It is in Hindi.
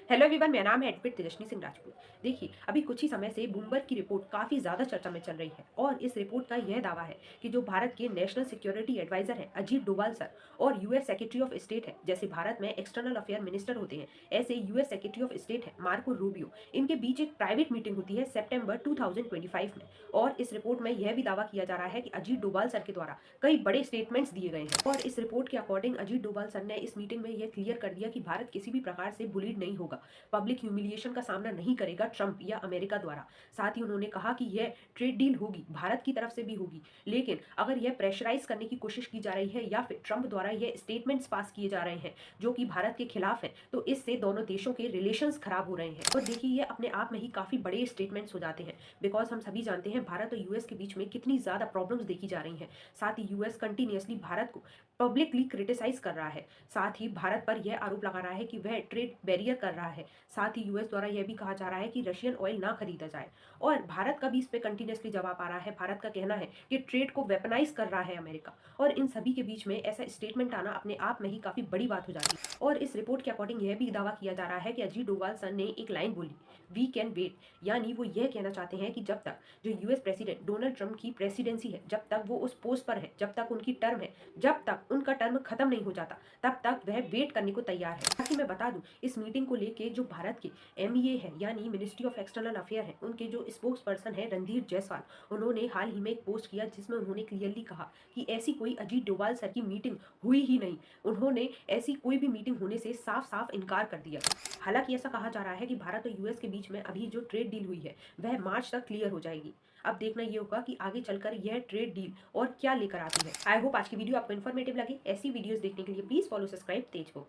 हेलो एवरीवन, मेरा नाम है एडवोकेट तेजस्वी सिंह राजपूत। देखिए, अभी कुछ ही समय से ब्लूमबर्ग की रिपोर्ट काफ़ी ज़्यादा चर्चा में चल रही है और इस रिपोर्ट का यह दावा है कि जो भारत के नेशनल सिक्योरिटी एडवाइजर हैं अजीत डोभाल सर और यूएस सेक्रेटरी ऑफ स्टेट है, जैसे भारत में एक्सटर्नल अफेयर मिनिस्टर होते हैं, ऐसे यूएस सेक्रेटरी ऑफ स्टेट है मार्को रूबियो, इनके बीच एक प्राइवेट मीटिंग होती है सितंबर 2025 में। और इस रिपोर्ट में यह भी दावा किया जा रहा है कि अजीत डोभाल सर के द्वारा कई बड़े स्टेटमेंट्स दिए गए हैं। और इस रिपोर्ट के अकॉर्डिंग अजीत डोभाल सर ने इस मीटिंग में यह क्लियर कर दिया कि भारत किसी भी प्रकार से बुलीड नहीं होगा, पब्लिक ह्यूमिलिएशन का सामना नहीं करेगा ट्रंप या अमेरिका द्वारा। साथ ही उन्होंने कहा कि यह ट्रेड डील होगी, भारत की तरफ से भी होगी, लेकिन अगर यह प्रेशराइज करने की कोशिश की जा रही है या फिर ट्रंप द्वारा यह स्टेटमेंट्स पास किए जा रहे हैं जो कि भारत के खिलाफ है, तो इससे दोनों देशों के रिलेशंस खराब हो रहे हैं। और देखिए, ये अपने आप में ही काफी बड़े स्टेटमेंट्स हो जाते हैं, बिकॉज हम सभी जानते हैं भारत और यूएस के बीच में कितनी ज्यादा प्रॉब्लम्स देखी जा रही हैं। साथ ही यूएस कंटिन्यूअसली भारत को पब्लिकली क्रिटिसाइज कर रहा है, साथ ही भारत पर यह आरोप लगा रहा है कि वह ट्रेड बैरियर कर रहा है। साथ ही यूएस द्वारा यह भी कहा जा रहा है कि रशियन ऑयल ना खरीदा जाए, और भारत का भी इस पे कंटिन्यूअसली जवाब आ रहा है। भारत का कहना है कि ट्रेड को वेपनाइज कर रहा है अमेरिका, और इन सभी के बीच में ऐसा स्टेटमेंट आना अपने आप में ही काफी बड़ी बात हो जाती है। और इस रिपोर्ट के अकॉर्डिंग यह भी दावा किया जा रहा है कि अजीत डोभाल सर ने एक लाइन बोली, वी कैन वेट, यानी वो यह कहना चाहते हैं कि जब तक जो यूएस प्रेसिडेंट डोनाल्ड ट्रंप की प्रेसिडेंसी है, जब तक वो उस पोस्ट पर है, जब तक उनकी टर्म है, जब तक उनका टर्म खत्म नहीं हो जाता, तब तक वह वेट करने को तैयार है। ताकि मैं बता दूं, इस मीटिंग को लेके जो भारत के एमईए है यानी मिनिस्ट्री ऑफ एक्सटर्नल अफेयर है, उनके जो स्पोक्स पर्सन है रणधीर जायसवाल, उन्होंने हाल ही में एक पोस्ट किया जिसमें उन्होंने क्लियरली कहा कि ऐसी कोई अजीत डोभाल सर की मीटिंग हुई ही नहीं। उन्होंने ऐसी कोई भी मीटिंग होने से साफ साफ इनकार कर दिया। हालांकि ऐसा कहा जा रहा है कि भारत और यूएस के बीच में अभी जो ट्रेड डील हुई है वह मार्च तक क्लियर हो जाएगी। अब देखना ये होगा कि आगे चलकर यह ट्रेड डील और क्या लेकर आती है। आई होप आज की वीडियो आपको इन्फॉर्मेटिव लगी। ऐसी वीडियोस देखने के लिए प्लीज फॉलो सब्सक्राइब तेज को।